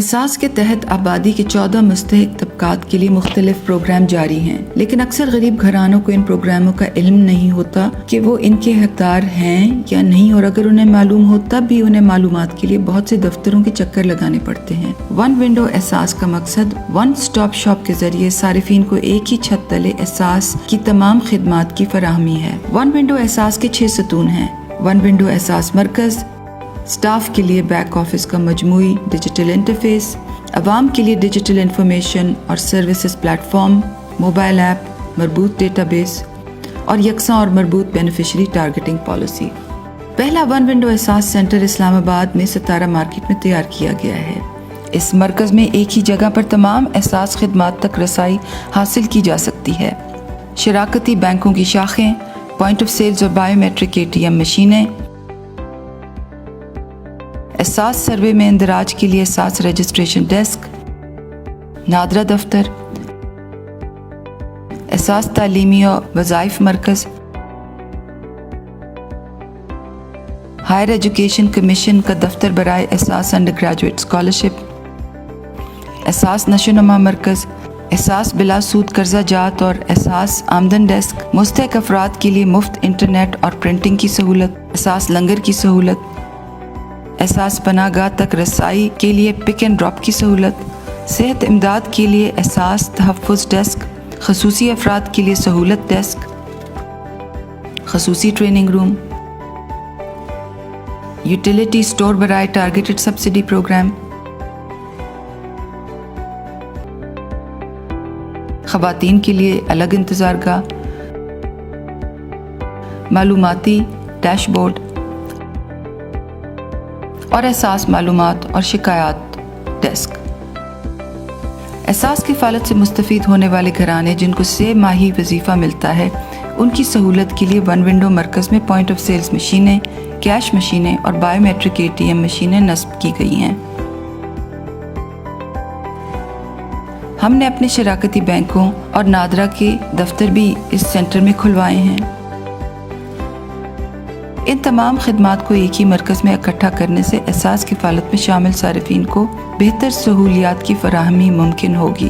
احساس کے تحت آبادی کے 14 مستحق طبقات کے لیے مختلف پروگرام جاری ہیں، لیکن اکثر غریب گھرانوں کو ان پروگراموں کا علم نہیں ہوتا کہ وہ ان کے حقدار ہیں یا نہیں، اور اگر انہیں معلوم ہو تب بھی انہیں معلومات کے لیے بہت سے دفتروں کے چکر لگانے پڑتے ہیں۔ ون ونڈو احساس کا مقصد ون سٹاپ شاپ کے ذریعے صارفین کو ایک ہی چھت تلے احساس کی تمام خدمات کی فراہمی ہے۔ ون ونڈو احساس کے 6 ستون ہیں۔ ون ونڈو احساس مرکز، اسٹاف کے لیے بیک آفس کا مجموعی ڈیجیٹل انٹرفیس، عوام کے لیے ڈیجیٹل انفارمیشن اور services plate form, mobile app, مربوط ڈیٹا بیس اور یکساں اور مربوط بینیفیشری ٹارگیٹنگ پالیسی۔ پہلا ون ونڈو احساس سینٹر اسلام آباد میں ستارہ مارکیٹ میں تیار کیا گیا ہے۔ اس مرکز میں ایک ہی جگہ پر تمام احساس خدمات تک رسائی حاصل کی جا سکتی ہے۔ شراکتی بینکوں کی شاخیں، پوائنٹ آف سیلز اور بائیو میٹرک ATM مشینیں، احساس سروے میں اندراج کے لیے احساس رجسٹریشن ڈیسک، نادرا دفتر، احساس تعلیمی اور وظائف مرکز، ہائر ایجوکیشن کمیشن کا دفتر برائے احساس انڈر گریجویٹ اسکالرشپ، احساس نشوونما مرکز، احساس بلا سود قرضہ جات اور احساس آمدن ڈیسک، مستحق افراد کے لیے مفت انٹرنیٹ اور پرنٹنگ کی سہولت، احساس لنگر کی سہولت، احساس پناہ گاہ تک رسائی کے لیے پک اینڈ ڈراپ کی سہولت، صحت امداد کے لیے احساس تحفظ ڈیسک، خصوصی افراد کے لیے سہولت ڈیسک، خصوصی ٹریننگ روم، یوٹیلیٹی سٹور برائے ٹارگیٹڈ سبسڈی پروگرام، خواتین کے لیے الگ انتظار گاہ، معلوماتی ڈیش بورڈ اور احساس معلومات اور شکایات ڈیسک۔ احساس کفالت سے مستفید ہونے والے گھرانے جن کو 6 ماہی وظیفہ ملتا ہے، ان کی سہولت کے لیے ون ونڈو مرکز میں پوائنٹ آف سیلز مشینیں، کیش مشینیں اور بائیو میٹرک ATM مشینیں نصب کی گئی ہیں۔ ہم نے اپنے شراکتی بینکوں اور نادرا کے دفتر بھی اس سینٹر میں کھلوائے ہیں۔ ان تمام خدمات کو ایک ہی مرکز میں اکٹھا کرنے سے احساس کفالت میں شامل صارفین کو بہتر سہولیات کی فراہمی ممکن ہوگی۔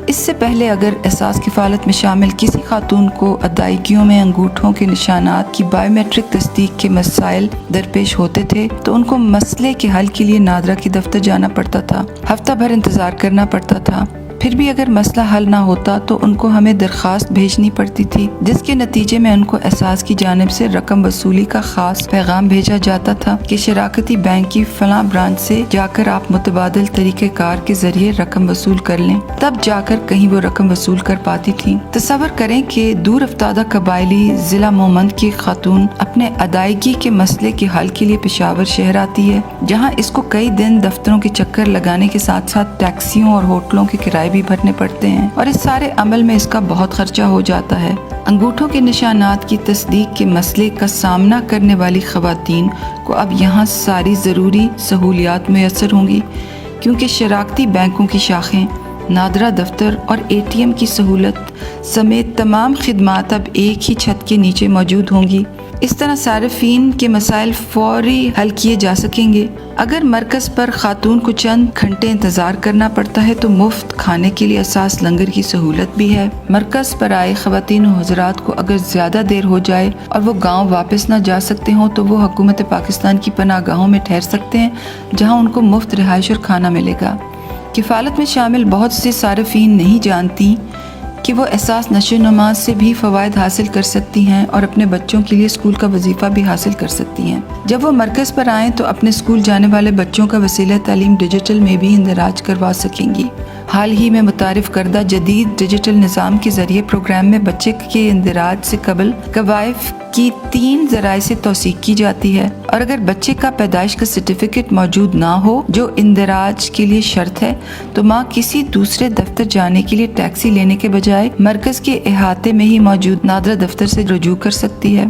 اس سے پہلے اگر احساس کفالت میں شامل کسی خاتون کو ادائیگیوں میں انگوٹھوں کے نشانات کی بائیو میٹرک تصدیق کے مسائل درپیش ہوتے تھے تو ان کو مسئلے کے حل کے لیے نادرا کے دفتر جانا پڑتا تھا، ہفتہ بھر انتظار کرنا پڑتا تھا۔ پھر بھی اگر مسئلہ حل نہ ہوتا تو ان کو ہمیں درخواست بھیجنی پڑتی تھی، جس کے نتیجے میں ان کو احساس کی جانب سے رقم وصولی کا خاص پیغام بھیجا جاتا تھا کہ شراکتی بینک کی فلاں برانچ سے جا کر آپ متبادل طریقہ کار کے ذریعے رقم وصول کر لیں، تب جا کر کہیں وہ رقم وصول کر پاتی تھیں۔ تصور کریں کہ دور افتادہ قبائلی ضلع مومند کی خاتون اپنے ادائیگی کے مسئلے کے حل کے لیے پشاور شہر آتی ہے، جہاں اس کو کئی دن دفتروں کے چکر لگانے کے ساتھ ساتھ ٹیکسیوں اور ہوٹلوں کے کرائے بھی بھرنے پڑتے ہیں، اور اس سارے عمل میں اس کا بہت خرچہ ہو جاتا ہے۔ انگوٹھوں کے نشانات کی تصدیق کے مسئلے کا سامنا کرنے والی خواتین کو اب یہاں ساری ضروری سہولیات میسر ہوں گی، کیونکہ شراکتی بینکوں کی شاخیں، نادرا دفتر اور ATM کی سہولت سمیت تمام خدمات اب ایک ہی چھت کے نیچے موجود ہوں گی۔ اس طرح صارفین کے مسائل فوری حل کیے جا سکیں گے۔ اگر مرکز پر خاتون کو چند گھنٹے انتظار کرنا پڑتا ہے تو مفت کھانے کے لیے احساس لنگر کی سہولت بھی ہے۔ مرکز پر آئے خواتین و حضرات کو اگر زیادہ دیر ہو جائے اور وہ گاؤں واپس نہ جا سکتے ہوں تو وہ حکومت پاکستان کی پناہ گاہوں میں ٹھہر سکتے ہیں، جہاں ان کو مفت رہائش اور کھانا ملے گا۔ کفالت میں شامل بہت سے صارفین نہیں جانتی کہ وہ احساس نشوونما سے بھی فوائد حاصل کر سکتی ہیں اور اپنے بچوں کے لیے اسکول کا وظیفہ بھی حاصل کر سکتی ہیں۔ جب وہ مرکز پر آئیں تو اپنے اسکول جانے والے بچوں کا وسیلہ تعلیم ڈیجیٹل میں بھی اندراج کروا سکیں گی۔ حال ہی میں متعارف کردہ جدید ڈیجیٹل نظام کے ذریعے پروگرام میں بچے کے اندراج سے قبل قوائف کی 3 ذرائع سے توثیق کی جاتی ہے، اور اگر بچے کا پیدائش کا سرٹیفکیٹ موجود نہ ہو جو اندراج کے لیے شرط ہے تو ماں کسی دوسرے دفتر جانے کے لیے ٹیکسی لینے کے بجائے مرکز کے احاطے میں ہی موجود نادرا دفتر سے رجوع کر سکتی ہے۔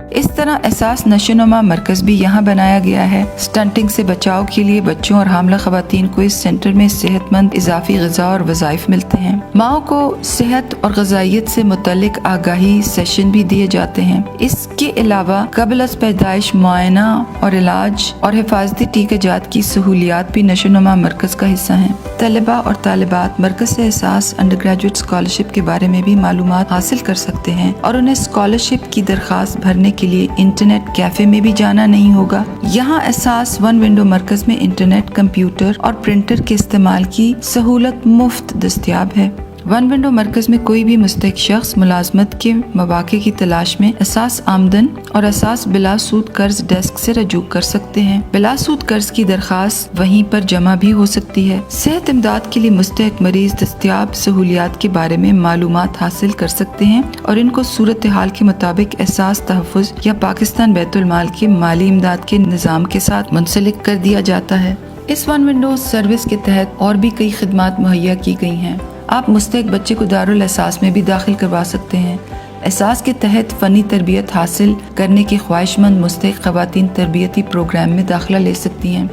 इस तरह एहसास नशोनुमा मरकज भी यहाँ बनाया गया है। स्टंटिंग से बचाव के लिए बच्चों और हामला खवातीन को इस सेंटर में सेहतमंद इजाफी ग़िज़ा और वज़ाइफ मिलते हैं। माओं को सेहत और ग़िज़ाइयत से मुतल्लिक आगाही सेशन भी दिए जाते हैं। इसके अलावा क़ब्ल अज़ पैदाइश मुआयना और इलाज और हिफाजती टीकाजात की सहूलियात भी नशोनुमा मरकज का हिस्सा हैं। तलबा और तालिबात मरकज से एहसास अंडर ग्रेजुएट स्कॉलरशिप के बारे में भी मालूमात हासिल कर सकते हैं और उन्हें स्कॉलरशिप की दरख्वास्त भरने के लिए इंटरनेट कैफे में भी जाना नहीं होगा। यहाँ एहसास वन विंडो मरकज में इंटरनेट, कंप्यूटर और प्रिंटर के इस्तेमाल की सहूलत मुफ्त दस्तयाब है। वन विंडो मरकज में कोई भी मुस्तहिक शख्स मुलाजमत के मौके की तलाश में एहसास आमदन और एहसास बिला सूद कर्ज डेस्क से रजू कर सकते हैं। बिला सूद कर्ज की दरख्वास्त वहीं पर जमा भी हो सकती है। सेहत इमदाद के लिए मुस्तहिक मरीज दस्तयाब सहूलियात के बारे में मालूमात हासिल कर सकते हैं और इनको सूरत हाल के मुताबिक एहसास तहफ़्फ़ुज़ या पाकिस्तान बैतुल माल के माली इमदाद के निज़ाम के साथ मुंसलिक कर दिया जाता है। इस वन विंडो सर्विस के तहत और भी कई खिदमात मुहैया की गई हैं। आप मुस्तहिक बच्चे को दारुल एहसास में भी दाखिल करवा सकते हैं। एहसास के तहत फ़नी तरबियत हासिल करने की ख्वाहिशमंद मुस्तहिक ख़वातीन तरबियती प्रोग्राम में दाखिला ले सकती हैं।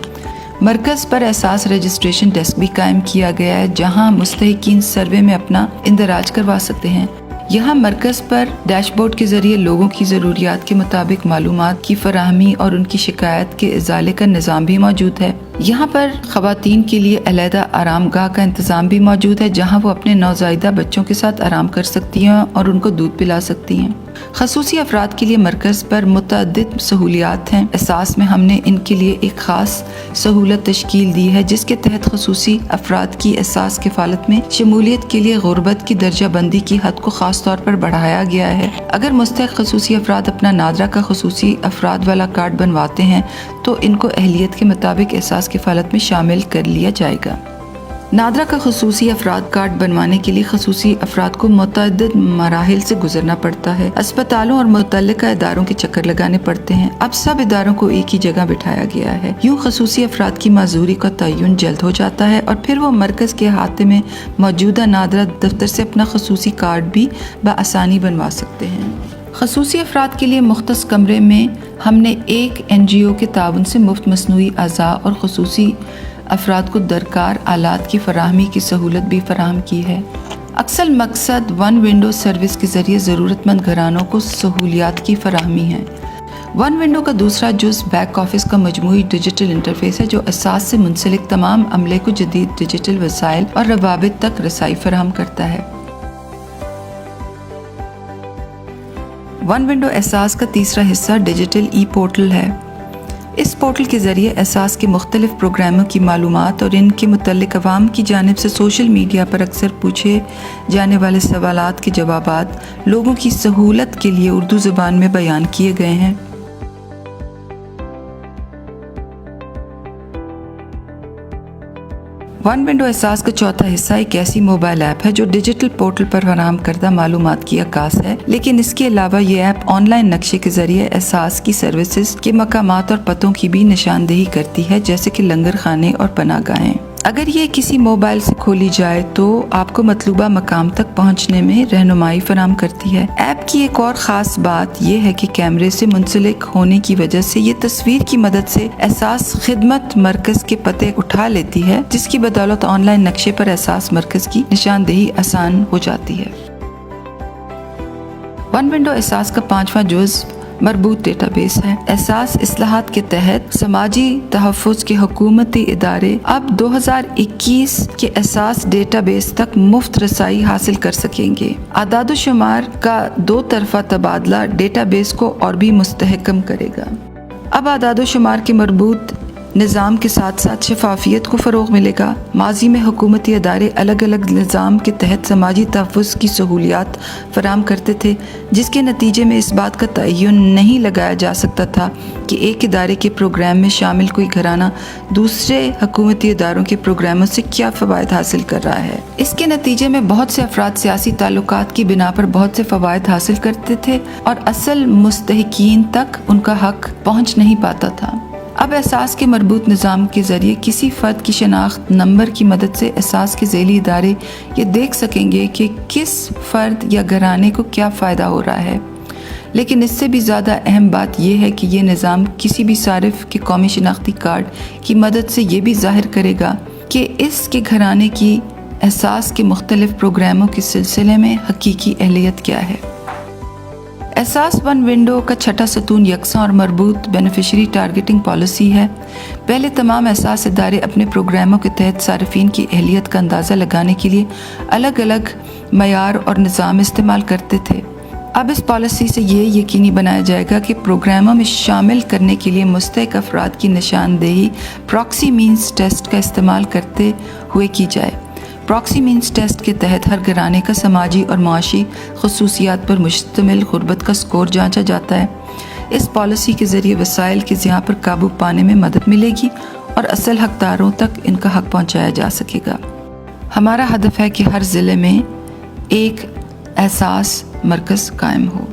मरकज़ पर एहसास रजिस्ट्रेशन डेस्क भी कायम किया गया है, जहां मुस्तहिकीन सर्वे में अपना इंदराज करवा सकते हैं। यहाँ मरकज़ पर डैशबोर्ड के ज़रिए लोगों की ज़रूरियात के मुताबिक मालूमात की फराहमी और उनकी शिकायत के इज़ाले का निज़ाम भी मौजूद है। यहाँ पर ख़वातीन के लिए अलहदा आरामगाह का इंतज़ाम भी मौजूद है, जहाँ वो अपने नौज़ायदा बच्चों के साथ आराम कर सकती हैं और उनको दूध पिला सकती हैं। खसूसी अफराद के लिए मरकज़ पर मुतअद्दिद सहूलियात हैं। एहसास में हमने इनके लिए एक ख़ास सहूलत तश्कील दी है, जिसके तहत खसूसी अफराद की एहसास किफ़ालत में शमूलियत के लिए गुर्बत की दर्जा बंदी की हद को ख़ास तौर पर बढ़ाया गया है। अगर मुस्तहिक खसूसी अफराद अपना नादरा का खसूसी अफराद वाला कार्ड बनवाते हैं तो इनको अहलियत के मुताबिक एहसास किफ़ालत में शामिल कर लिया जाएगा। नादरा का खसूसी अफराद कार्ड बनवाने के लिए खसूसी अफराद को मुतअद्दिद मराहिल से गुजरना पड़ता है। अस्पतालों और मुतल्लिका इदारों के चक्कर लगाने पड़ते हैं। अब सब इदारों को एक ही जगह बिठाया गया है। यूँ खसूसी अफराद की माजूरी का तयन जल्द हो जाता है और फिर वो मरकज़ के अहाते में मौजूदा नादरा दफ्तर से अपना खसूसी कार्ड भी बआसानी बनवा सकते हैं। खसूसी अफराद के लिए मुख्तस कमरे में हमने एक NGO के ताउन से मुफ्त मसनूई अज़ा और खसूसी अफराद को दरकार आलात की फराहमी की सहूलत भी फराहम की है। अक्सर मकसद वन विंडो सर्विस के ज़रिए ज़रूरतमंद घरानों को सहूलियात की फराहमी है। वन विंडो का दूसरा जुज़ बैक ऑफिस का मजमूई डिजिटल इंटरफेस है, जो एहसास से मुंसलिक तमाम अमले को जदीद डिजिटल वसाइल और रवाबित तक रसाई फराहम करता है। वन विंडो एहसास का तीसरा हिस्सा डिजिटल ई पोर्टल है। इस पोर्टल के ज़रिए एहसास के मुख्तलिफ प्रोग्रामों की मालूमात और इनके मुतल्लिक अवाम की जानिब से सोशल मीडिया पर अक्सर पूछे जाने वाले सवालात के जवाबात लोगों की सहूलत के लिए उर्दू ज़बान में बयान किए गए हैं। वन विंडो एहसास का चौथा हिस्सा एक ऐसी मोबाइल ऐप है जो डिजिटल पोर्टल पर फराहम करदा मालूमात की अक्कास है, लेकिन इसके अलावा ये ऐप ऑनलाइन नक्शे के जरिए एहसास की सर्विसेज के मकामात और पतों की भी निशानदेही करती है, जैसे कि लंगर खाने और पनाहगाहें। अगर ये किसी मोबाइल से खोली जाए तो आपको मतलूबा मकाम तक पहुंचने में रहनुमाई फराहम करती है। ऐप की एक और ख़ास बात यह है कि कैमरे से मुंसलिक होने की वजह से ये तस्वीर की मदद से एहसास खिदमत मरकज़ के पते उठा लेती है, जिसकी बदौलत ऑनलाइन नक्शे पर एहसास मरकज़ की निशानदेही आसान हो जाती है। वन विंडो एहसास का पांचवा जुज़ मरबूत डेटाबेस है। एहसास इस्लाहात के तहत समाजी तहफ़्फ़ुज़ के हुकूमती इदारे अब 2021 के एहसास डेटाबेस तक मुफ्त रसाई हासिल कर सकेंगे। आदाद शुमार का दो तरफ़ा तबादला डेटाबेस को और भी मुस्तहकम करेगा। अब आदाद शुमार के मरबूत निज़ाम के साथ साथ शफाफियत को फ़रोग़ मिलेगा। माजी में हुकूमती अदारे अलग अलग निज़ाम के तहत समाजी तहफ़्फ़ुज़ की सहूलियात फ़राहम करते थे, जिसके नतीजे में इस बात का तयन नहीं लगाया जा सकता था कि एक इदारे के प्रोग्राम में शामिल कोई घराना दूसरे हुकूमती इदारों के प्रोग्रामों से क्या फ़वाइद हासिल कर रहा है। इसके नतीजे में बहुत से अफराद सियासी ताल्लुकात की बिना पर बहुत से फ़वाइद हासिल करते थे और असल मुस्तहिकीन तक उनका हक पहुँच नहीं पाता था। अब एहसास के मरबूत निज़ाम के ज़रिए किसी फ़र्द की शनाख्त नंबर की मदद से एहसास के ज़ैली इदारे ये देख सकेंगे कि किस फ़र्द या घराने को क्या फ़ायदा हो रहा है। لیکن اس سے بھی زیادہ اہم بات یہ ہے کہ یہ نظام کسی بھی صارف کے قومی شناختی کارڈ کی مدد سے یہ بھی ظاہر کرے گا کہ اس کے گھرانے کی احساس کے مختلف پروگراموں کے سلسلے میں حقیقی اہلیت کیا ہے۔ احساس ون ونڈو کا چھٹا ستون یکساں اور مربوط بینیفیشری ٹارگیٹنگ پالیسی ہے۔ پہلے تمام احساس ادارے اپنے پروگراموں کے تحت صارفین کی اہلیت کا اندازہ لگانے کے لیے الگ الگ معیار اور نظام استعمال کرتے تھے۔ اب اس پالیسی سے یہ یقینی بنایا جائے گا کہ پروگراموں میں شامل کرنے کے لیے مستحق افراد کی نشاندہی پراکسی مینز ٹیسٹ کا استعمال کرتے ہوئے کی جائے۔ پراکسی مینز ٹیسٹ کے تحت ہر گھرانے کا سماجی اور معاشی خصوصیات پر مشتمل غربت کا سکور جانچا جاتا ہے۔ اس پالیسی کے ذریعے وسائل کے ضیاع پر قابو پانے میں مدد ملے گی اور اصل حقداروں تک ان کا حق پہنچایا جا سکے گا۔ ہمارا ہدف ہے کہ ہر ضلع میں ایک احساس مرکز قائم ہو۔